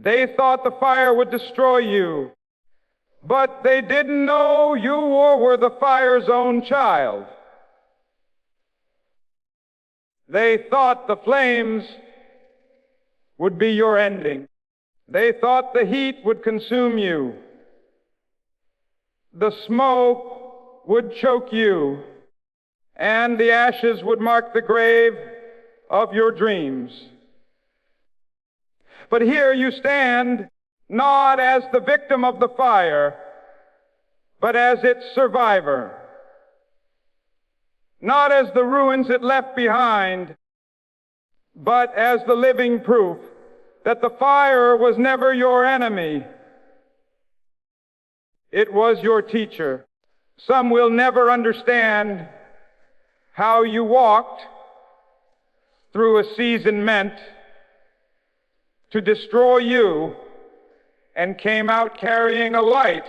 They thought the fire would destroy you, but they didn't know you were the fire's own child. They thought the flames would be your ending. They thought the heat would consume you. The smoke would choke you, and the ashes would mark the grave of your dreams. But here you stand, not as the victim of the fire, but as its survivor. Not as the ruins it left behind, but as the living proof that the fire was never your enemy. It was your teacher. Some will never understand how you walked through a season meant to destroy you and came out carrying a light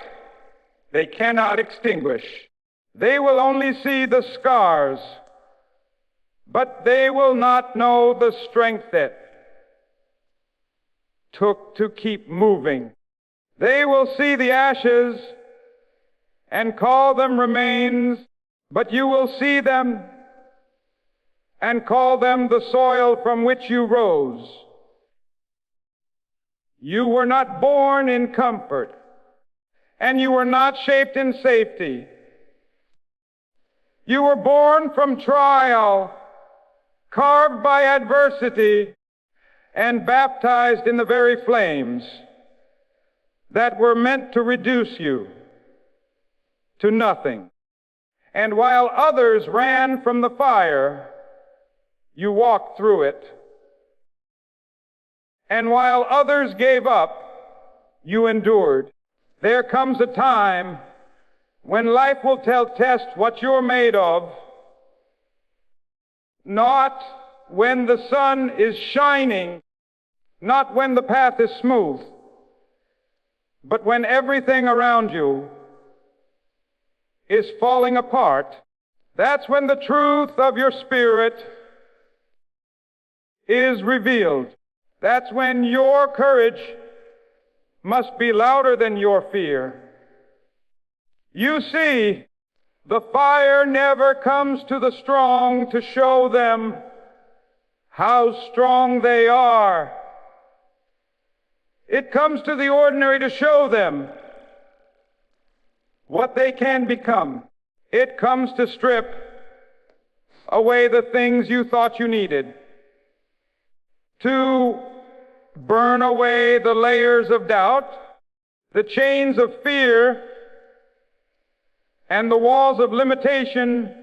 they cannot extinguish. They will only see the scars, but they will not know the strength it took to keep moving. They will see the ashes and call them remains, but you will see them and call them the soil from which you rose. You were not born in comfort, and you were not shaped in safety. You were born from trial, carved by adversity, and baptized in the very flames that were meant to reduce you to nothing. And while others ran from the fire, you walked through it. And while others gave up, you endured. There comes a time when life will test what you're made of, not when the sun is shining, not when the path is smooth, but when everything around you is falling apart. That's when the truth of your spirit is revealed. That's when your courage must be louder than your fear. You see, the fire never comes to the strong to show them how strong they are. It comes to the ordinary to show them what they can become. It comes to strip away the things you thought you needed, to burn away the layers of doubt, the chains of fear, and the walls of limitation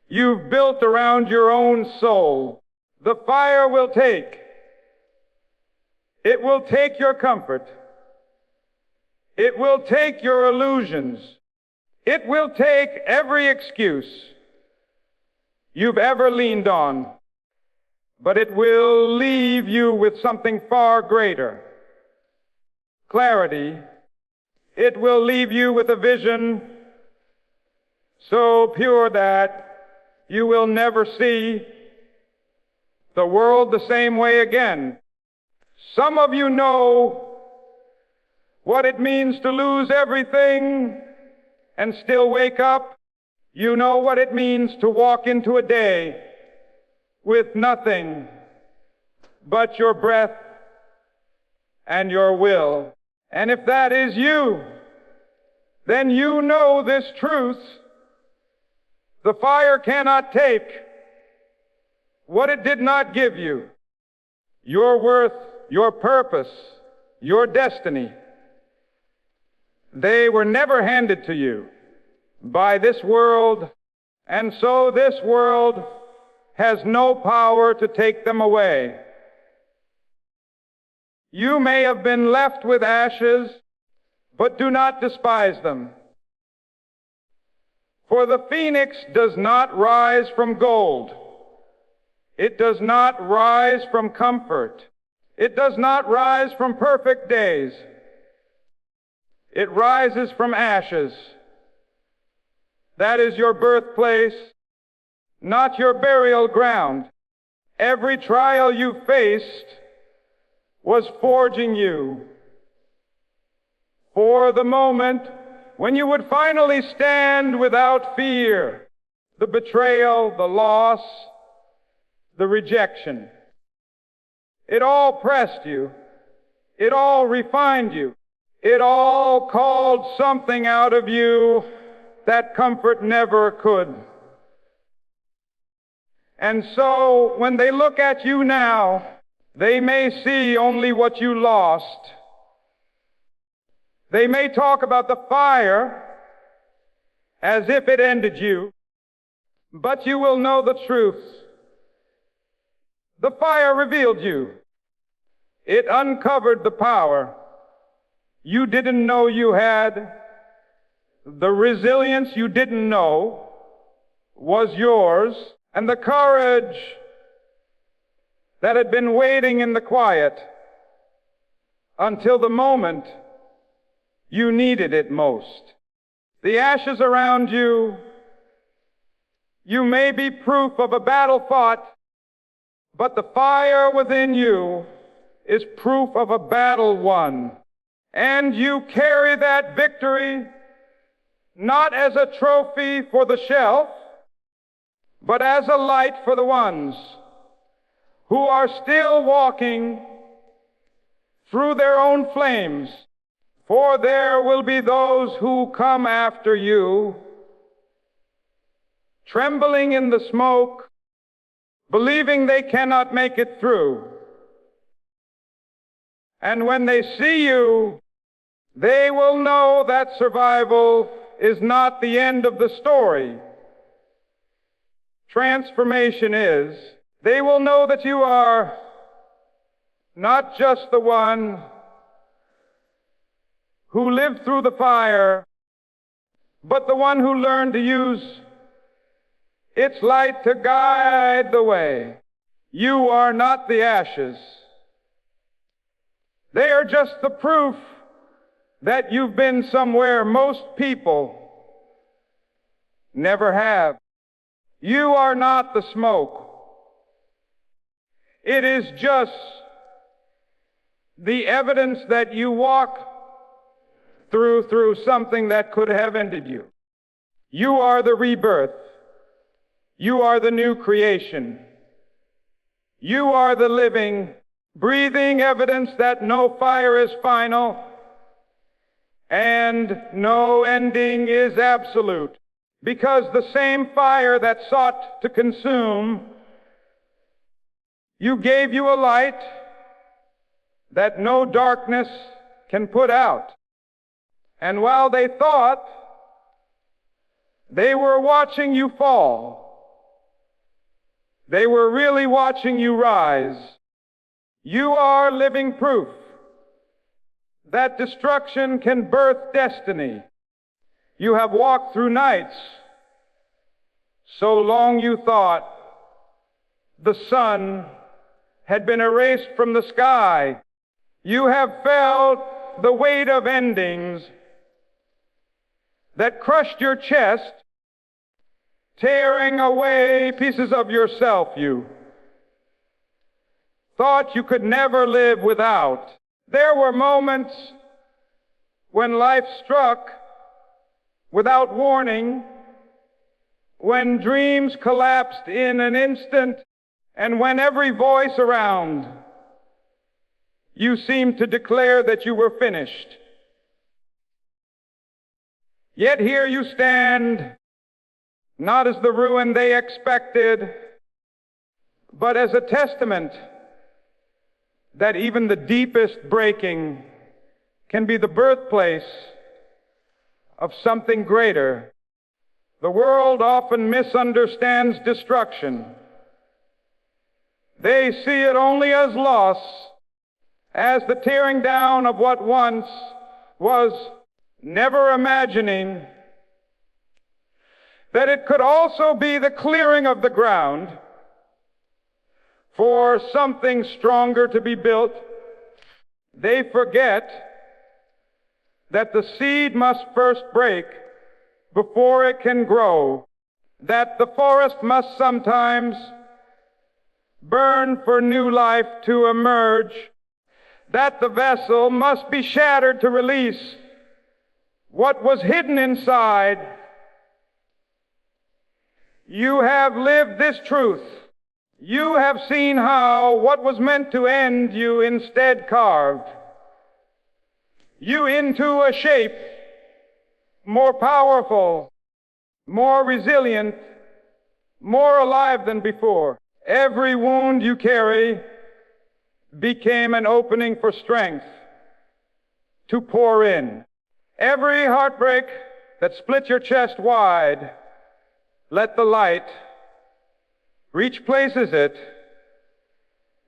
you've built around your own soul. The fire will take. It will take your comfort. It will take your illusions. It will take every excuse you've ever leaned on. But it will leave you with something far greater. Clarity. It will leave you with a vision so pure that you will never see the world the same way again. Some of you know what it means to lose everything and still wake up. You know what it means to walk into a day with nothing but your breath and your will. And if that is you, then you know this truth. The fire cannot take what it did not give you. Your worth, your purpose, your destiny. They were never handed to you by this world, and so this world has no power to take them away. You may have been left with ashes, but do not despise them. For the phoenix does not rise from gold. It does not rise from comfort. It does not rise from perfect days. It rises from ashes. That is your birthplace, not your burial ground. Every trial you faced was forging you for the moment when you would finally stand without fear, the betrayal, the loss, the rejection. It all pressed you. It all refined you. It all called something out of you that comfort never could. And so when they look at you now, they may see only what you lost. They may talk about the fire as if it ended you, but you will know the truth. The fire revealed you. It uncovered the power you didn't know you had. The resilience you didn't know was yours, and the courage that had been waiting in the quiet until the moment you needed it most. The ashes around you, you may be proof of a battle fought, but the fire within you is proof of a battle won. And you carry that victory not as a trophy for the shelf, but as a light for the ones who are still walking through their own flames. For there will be those who come after you, trembling in the smoke, believing they cannot make it through. And when they see you, they will know that survival is not the end of the story. Transformation is. They will know that you are not just the one who lived through the fire, but the one who learned to use its light to guide the way. You are not the ashes. They are just the proof that you've been somewhere most people never have. You are not the smoke. It is just the evidence that you walk through something that could have ended you. You are the rebirth. You are the new creation. You are the living, breathing evidence that no fire is final and no ending is absolute. Because the same fire that sought to consume, you gave you a light that no darkness can put out. And while they thought they were watching you fall, they were really watching you rise. You are living proof that destruction can birth destiny. You have walked through nights so long you thought the sun had been erased from the sky. You have felt the weight of endings that crushed your chest, tearing away pieces of yourself you thought you could never live without. There were moments when life struck without warning, when dreams collapsed in an instant, and when every voice around you seemed to declare that you were finished. Yet here you stand, not as the ruin they expected, but as a testament that even the deepest breaking can be the birthplace of something greater. The world often misunderstands destruction. They see it only as loss, as the tearing down of what once was, never imagining that it could also be the clearing of the ground for something stronger to be built. They forget that the seed must first break before it can grow, that the forest must sometimes burn for new life to emerge, that the vessel must be shattered to release what was hidden inside. You have lived this truth. You have seen how what was meant to end you instead carved you into a shape more powerful, more resilient, more alive than before. Every wound you carry became an opening for strength to pour in. Every heartbreak that split your chest wide, let the light reach places it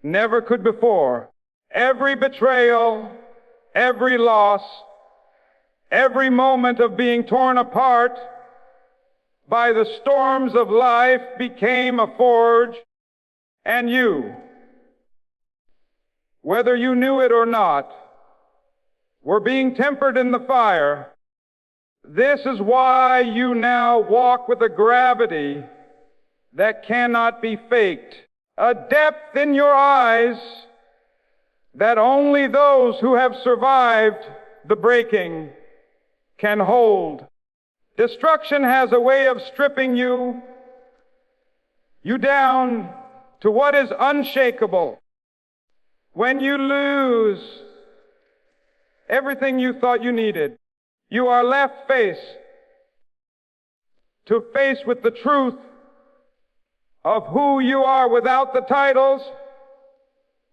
never could before. Every betrayal, every loss, every moment of being torn apart by the storms of life became a forge, and you, whether you knew it or not, were being tempered in the fire. This is why you now walk with a gravity that cannot be faked, a depth in your eyes that only those who have survived the breaking can hold. Destruction has a way of stripping you down to what is unshakable. When you lose everything you thought you needed, you are left face to face with the truth of who you are, without the titles,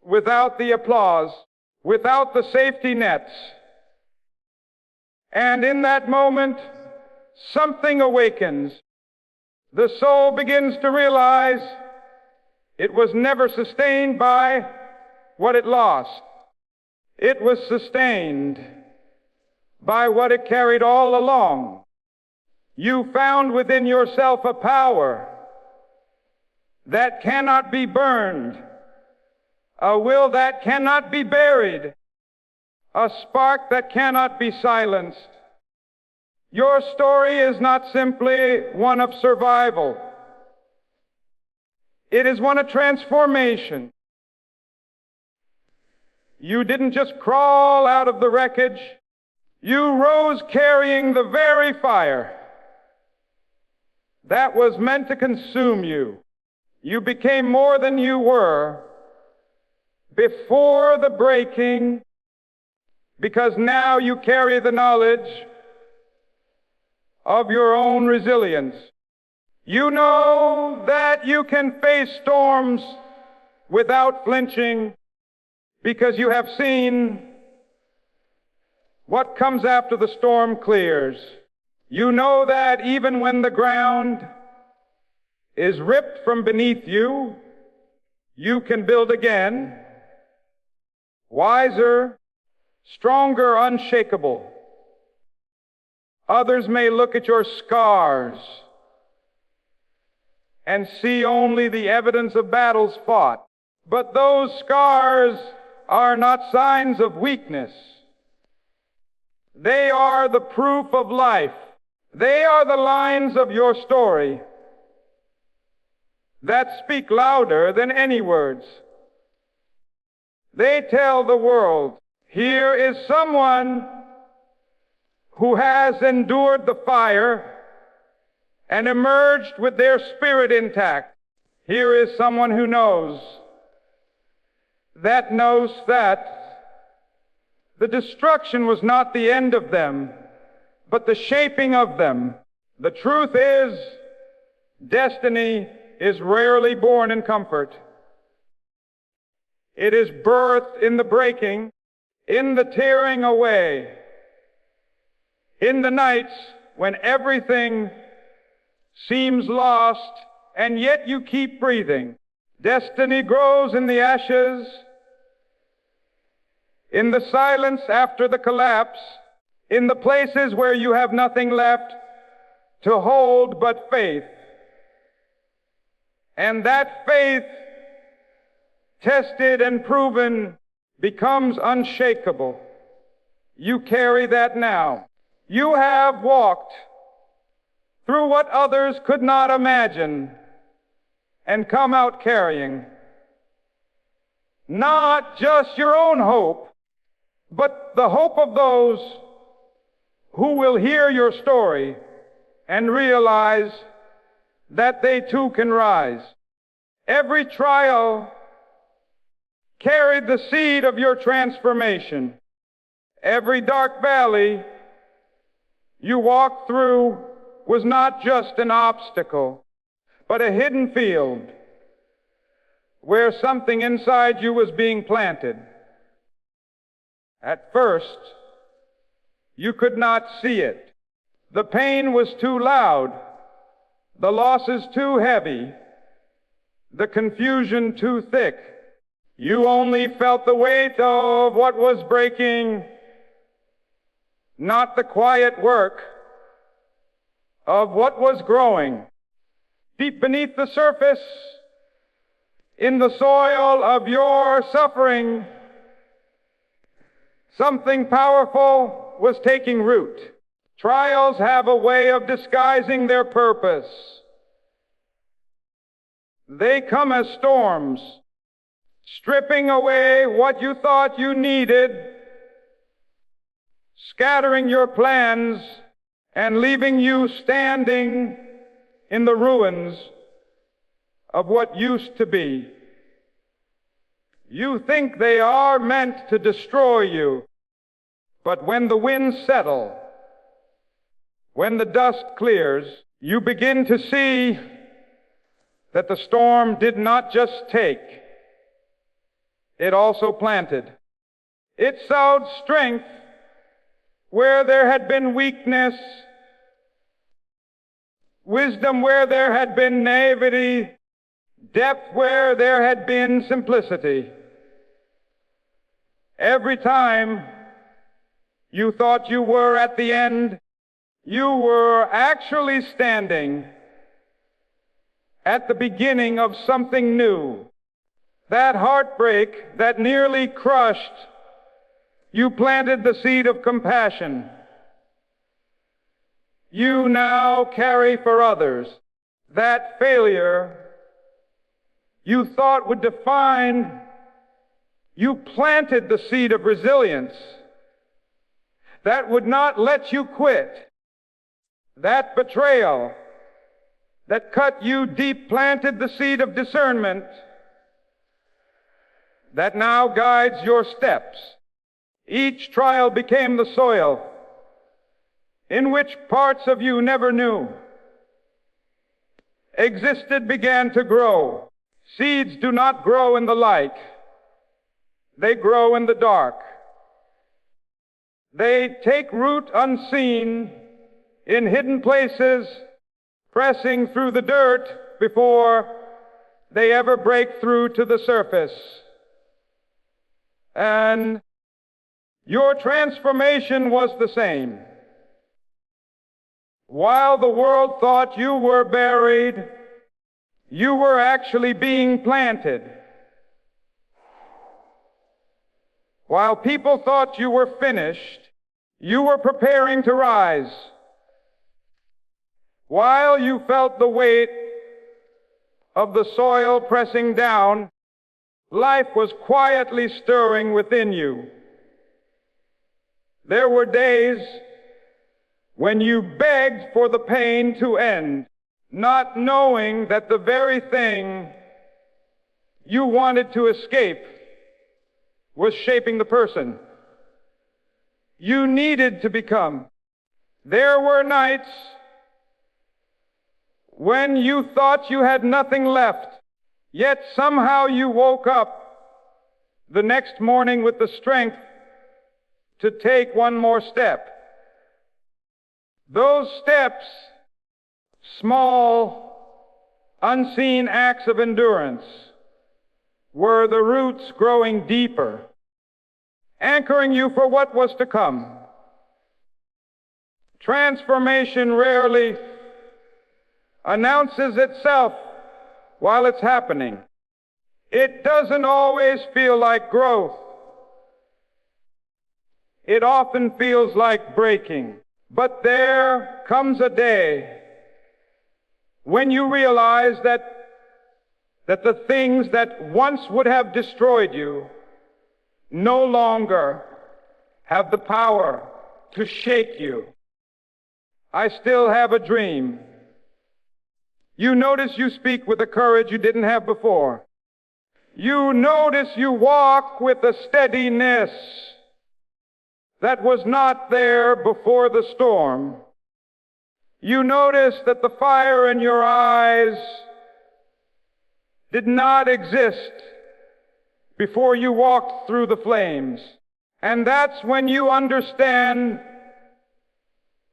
without the applause, without the safety nets. And in that moment, something awakens. The soul begins to realize it was never sustained by what it lost. It was sustained by what it carried all along. You found within yourself a power that cannot be burned, a will that cannot be buried, a spark that cannot be silenced. Your story is not simply one of survival. It is one of transformation. You didn't just crawl out of the wreckage. You rose carrying the very fire that was meant to consume you. You became more than you were before the breaking, because now you carry the knowledge of your own resilience. You know that you can face storms without flinching, because you have seen what comes after the storm clears. You know that even when the ground is ripped from beneath you, you can build again, wiser, stronger, unshakable. Others may look at your scars and see only the evidence of battles fought, but those scars are not signs of weakness. They are the proof of life. They are the lines of your story that speak louder than any words. They tell the world, here is someone who has endured the fire and emerged with their spirit intact. Here is someone who knows that the destruction was not the end of them, but the shaping of them. The truth is, destiny is rarely born in comfort. It is birthed in the breaking, in the tearing away, in the nights when everything seems lost and yet you keep breathing. Destiny grows in the ashes, in the silence after the collapse, in the places where you have nothing left to hold but faith. And that faith, tested and proven, becomes unshakable. You carry that now. You have walked through what others could not imagine and come out carrying not just your own hope, but the hope of those who will hear your story and realize that they too can rise. Every trial carried the seed of your transformation. Every dark valley you walked through was not just an obstacle, but a hidden field where something inside you was being planted. At first, you could not see it. The pain was too loud, the losses too heavy, the confusion too thick. You only felt the weight of what was breaking, not the quiet work of what was growing. Deep beneath the surface, in the soil of your suffering, something powerful was taking root. Trials have a way of disguising their purpose. They come as storms, stripping away what you thought you needed, scattering your plans, and leaving you standing in the ruins of what used to be. You think they are meant to destroy you, but when the winds settle, when the dust clears, you begin to see that the storm did not just take, it also planted. It sowed strength where there had been weakness, wisdom where there had been naivety, depth where there had been simplicity. Every time you thought you were at the end, you were actually standing at the beginning of something new. That heartbreak that nearly crushed, you planted the seed of compassion. You now carry for others. That failure you thought would define, you planted the seed of resilience that would not let you quit. That betrayal that cut you deep planted the seed of discernment that now guides your steps. Each trial became the soil in which parts of you never knew existed began to grow. Seeds do not grow in the light. They grow in the dark. They take root unseen in hidden places, pressing through the dirt before they ever break through to the surface. And your transformation was the same. While the world thought you were buried, you were actually being planted. While people thought you were finished, you were preparing to rise. While you felt the weight of the soil pressing down, life was quietly stirring within you. There were days when you begged for the pain to end, not knowing that the very thing you wanted to escape was shaping the person you needed to become. There were nights when you thought you had nothing left, yet somehow you woke up the next morning with the strength to take one more step. Those steps, small, unseen acts of endurance, were the roots growing deeper, anchoring you for what was to come. Transformation rarely announces itself while it's happening. It doesn't always feel like growth. It often feels like breaking. But there comes a day when you realize that the things that once would have destroyed you no longer have the power to shake you. I still have a dream. You notice you speak with a courage you didn't have before. You notice you walk with a steadiness that was not there before the storm. You notice that the fire in your eyes did not exist before you walked through the flames. And that's when you understand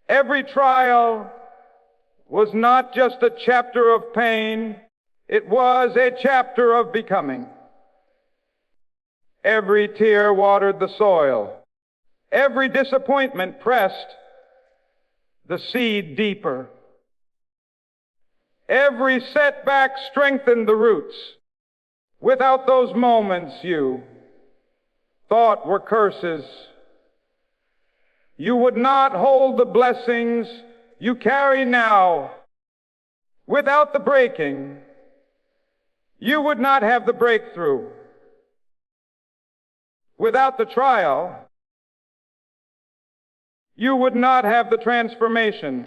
every trial was not just a chapter of pain, it was a chapter of becoming. Every tear watered the soil. Every disappointment pressed the seed deeper. Every setback strengthened the roots. Without those moments you thought were curses, you would not hold the blessings you carry now. Without the breaking, you would not have the breakthrough. Without the trial, you would not have the transformation.